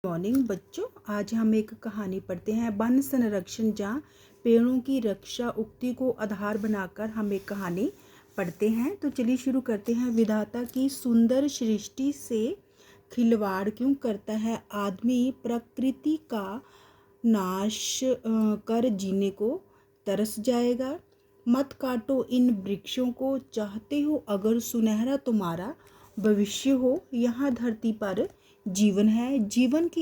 Morning बच्चों, आज हम एक कहानी पढ़ते हैं वन संरक्षण, जहाँ पेड़ों की रक्षा उक्ति को आधार बनाकर हम एक कहानी पढ़ते हैं। तो चलिए शुरू करते हैं। विधाता की सुंदर सृष्टि से खिलवाड़ क्यों करता है आदमी, प्रकृति का नाश कर जीने को तरस जाएगा। मत काटो इन वृक्षों को, चाहते हो अगर सुनहरा तुम्हारा भविष्य हो। यहाँ धरती पर जीवन है, जीवन की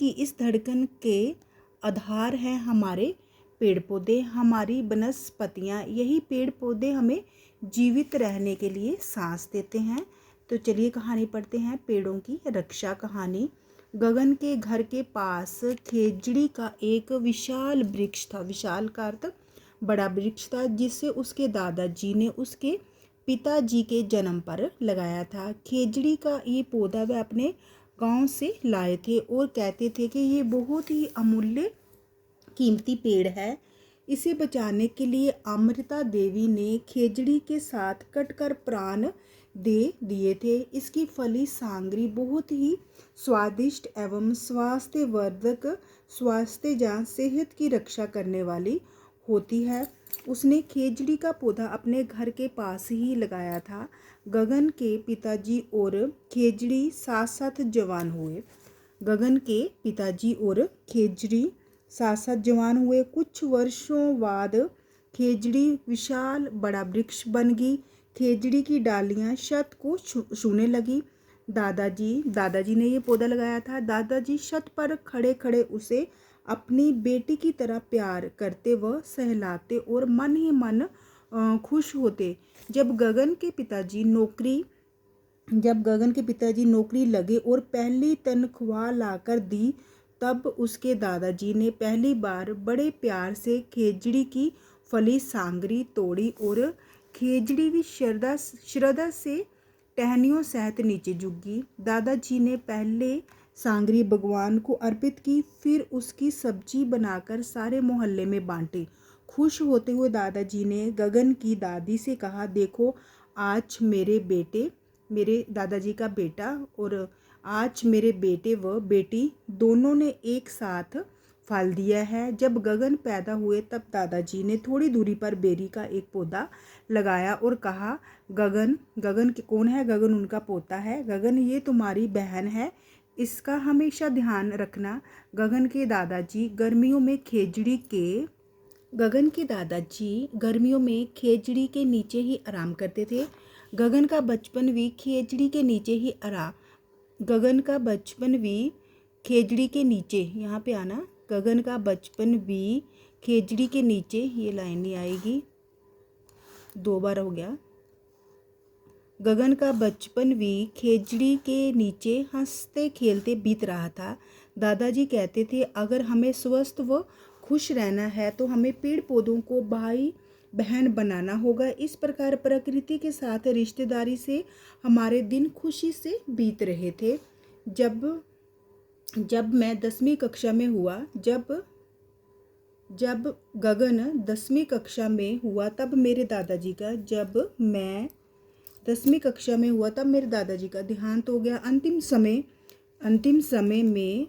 इस धड़कन के आधार है हमारे पेड़ पौधे, हमारी वनस्पतियाँ। यही पेड़ पौधे हमें जीवित रहने के लिए सांस देते हैं। तो चलिए कहानी पढ़ते हैं, पेड़ों की रक्षा कहानी। गगन के घर के पास खेजड़ी का एक विशाल वृक्ष था। विशाल का अर्थ बड़ा वृक्ष था, जिसे उसके दादाजी ने उसके पिताजी के जन्म पर लगाया था। खेजड़ी का ये पौधा वे अपने गांव से लाए थे और कहते थे कि ये बहुत ही अमूल्य कीमती पेड़ है। इसे बचाने के लिए अमृता देवी ने खेजड़ी के साथ कटकर प्राण दे दिए थे। इसकी फली सांगरी बहुत ही स्वादिष्ट एवं स्वास्थ्यवर्धक, सेहत की रक्षा करने वाली होती है। उसने खेजड़ी का पौधा अपने घर के पास ही लगाया था। गगन के पिताजी और खेजड़ी साथ साथ जवान हुए। कुछ वर्षों बाद खेजड़ी विशाल बड़ा वृक्ष बन गई। खेजड़ी की डालियां छत को छूने लगी। दादाजी ने ये पौधा लगाया था। दादाजी छत पर खड़े खड़े उसे अपनी बेटी की तरह प्यार करते व सहलाते और मन ही मन खुश होते। जब गगन के पिताजी नौकरी लगे और पहली तनख्वाह लाकर दी, तब उसके दादाजी ने पहली बार बड़े प्यार से खेजड़ी की फली सांगरी तोड़ी और खेजड़ी भी श्रद्धा से टहनियों सहित नीचे झुकी। दादाजी ने पहले सांगरी भगवान को अर्पित की, फिर उसकी सब्जी बनाकर सारे मोहल्ले में बांटी। खुश होते हुए दादाजी ने गगन की दादी से कहा, देखो आज मेरे दादाजी का बेटा और आज मेरे बेटे व बेटी दोनों ने एक साथ फल दिया है। जब गगन पैदा हुए तब दादाजी ने थोड़ी दूरी पर बेरी का एक पौधा लगाया और कहा, गगन कौन है? गगन उनका पोता है। गगन, ये तुम्हारी बहन है, इसका हमेशा ध्यान रखना। गगन के दादाजी गर्मियों में खेजड़ी के नीचे ही आराम करते थे। गगन का बचपन भी खेजड़ी के नीचे, यहाँ पे आना। गगन का बचपन भी खेजड़ी के नीचे, ये लाइन नहीं आएगी, 2 बार हो गया। गगन का बचपन भी खेजड़ी के नीचे हंसते खेलते बीत रहा था। दादाजी कहते थे, अगर हमें स्वस्थ व खुश रहना है तो हमें पेड़ पौधों को भाई बहन बनाना होगा। इस प्रकार प्रकृति के साथ रिश्तेदारी से हमारे दिन खुशी से बीत रहे थे। जब मैं 10वीं कक्षा में हुआ जब गगन 10वीं कक्षा में हुआ तब मेरे दादाजी का देहांत हो गया। अंतिम समय में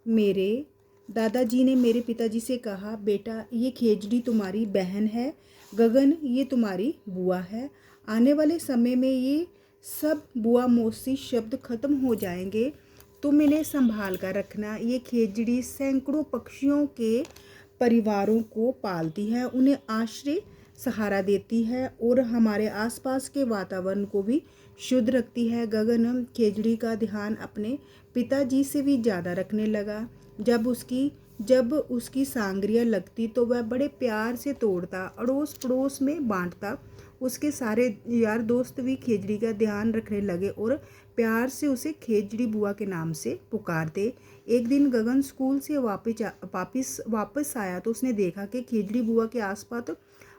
मेरे दादाजी ने मेरे पिताजी से कहा, बेटा ये खेजड़ी तुम्हारी बहन है, गगन ये तुम्हारी बुआ है। आने वाले समय में ये सब बुआ मौसी शब्द खत्म हो जाएंगे, तुम इन्हें संभाल कर रखना। ये खेजड़ी सैकड़ों पक्षियों के परिवारों को पालती है, उन्हें आश्रय सहारा देती है और हमारे आसपास के वातावरण को भी शुद्ध रखती है। गगन खेजड़ी का ध्यान अपने पिताजी से भी ज़्यादा रखने लगा। जब उसकी सांगरियाँ लगती तो वह बड़े प्यार से तोड़ता, अड़ोस पड़ोस में बांटता। उसके सारे यार दोस्त भी खेजड़ी का ध्यान रखने लगे और प्यार से उसे खेजड़ी बुआ के नाम से पुकारते। एक दिन गगन स्कूल से वापस आया तो उसने देखा कि खेजड़ी बुआ के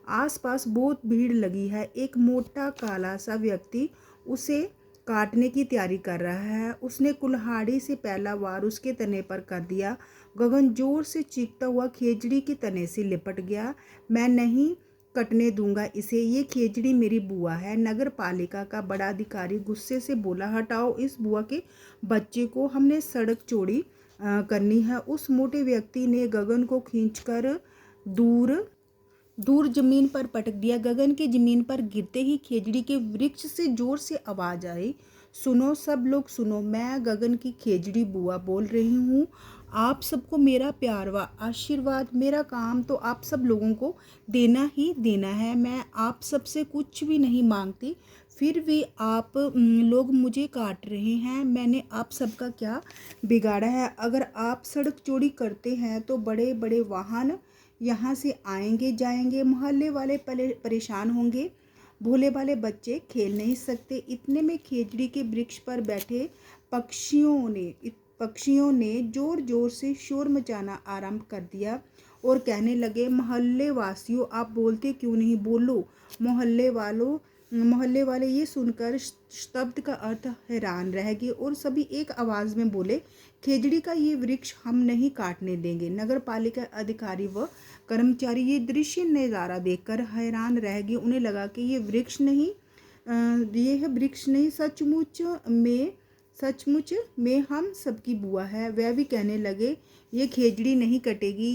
आसपास बहुत भीड़ लगी है। एक मोटा काला सा व्यक्ति उसे काटने की तैयारी कर रहा है। उसने कुल्हाड़ी से पहला वार उसके तने पर कर दिया। गगन जोर से चीखता हुआ खेजड़ी के तने से लिपट गया। मैं नहीं कटने दूंगा इसे, ये खेजड़ी मेरी बुआ है। नगर पालिका का बड़ा अधिकारी गुस्से से बोला, हटाओ इस बुआ के बच्चे को, हमने सड़क चौड़ी करनी है। उस मोटे व्यक्ति ने गगन को खींचकर दूर दूर जमीन पर पटक दिया। गगन के जमीन पर गिरते ही खेजड़ी के वृक्ष से जोर से आवाज आई, सुनो सब लोग सुनो, मैं गगन की खेजड़ी बुआ बोल रही हूँ। आप सबको मेरा प्यार व आशीर्वाद, मेरा काम तो आप सब लोगों को देना ही देना है। मैं आप सबसे कुछ भी नहीं मांगती, फिर भी आप लोग मुझे काट रहे हैं। मैंने आप सबका क्या बिगाड़ा है? अगर आप सड़क चौड़ी करते हैं तो बड़े बड़े वाहन यहाँ से आएंगे जाएंगे, मोहल्ले वाले परेशान होंगे, भोले भाले बच्चे खेल नहीं सकते। इतने में खेजड़ी के वृक्ष पर बैठे पक्षियों ने जोर जोर से शोर मचाना आरंभ कर दिया और कहने लगे, मोहल्ले वासियों आप बोलते क्यों नहीं, बोलो। मोहल्ले वाले ये सुनकर शब्द का अर्थ हैरान रह गए और सभी एक आवाज़ में बोले, खेजड़ी का ये वृक्ष हम नहीं काटने देंगे। नगर पालिका अधिकारी व कर्मचारी ये दृश्य नज़ारा देखकर हैरान रह गए। उन्हें लगा कि ये वृक्ष नहीं सचमुच में हम सबकी बुआ है। वह भी कहने लगे, ये खेजड़ी नहीं कटेगी,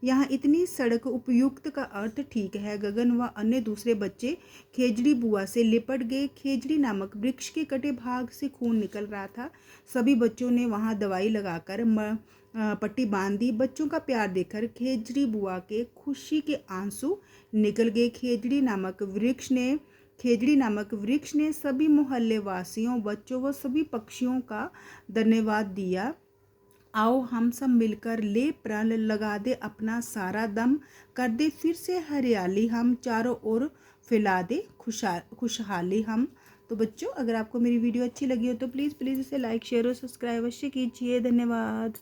यहाँ इतनी सड़क उपयुक्त का अर्थ ठीक है। गगन व अन्य दूसरे बच्चे खेजड़ी बुआ से लिपट गए। खेजड़ी नामक वृक्ष के कटे भाग से खून निकल रहा था। सभी बच्चों ने वहां दवाई लगाकर पट्टी बांध दी। बच्चों का प्यार देखकर खेजड़ी बुआ के खुशी के आंसू निकल गए। खेजड़ी नामक वृक्ष ने सभी मोहल्ले वासियों, बच्चों व सभी पक्षियों का धन्यवाद दिया। आओ हम सब मिलकर ले प्रण लगा दे अपना सारा दम, कर दे फिर से हरियाली हम, चारों ओर फैला दे खुशहाली हम। तो बच्चों, अगर आपको मेरी वीडियो अच्छी लगी हो तो प्लीज़ इसे लाइक शेयर और सब्सक्राइब अवश्य कीजिए। धन्यवाद।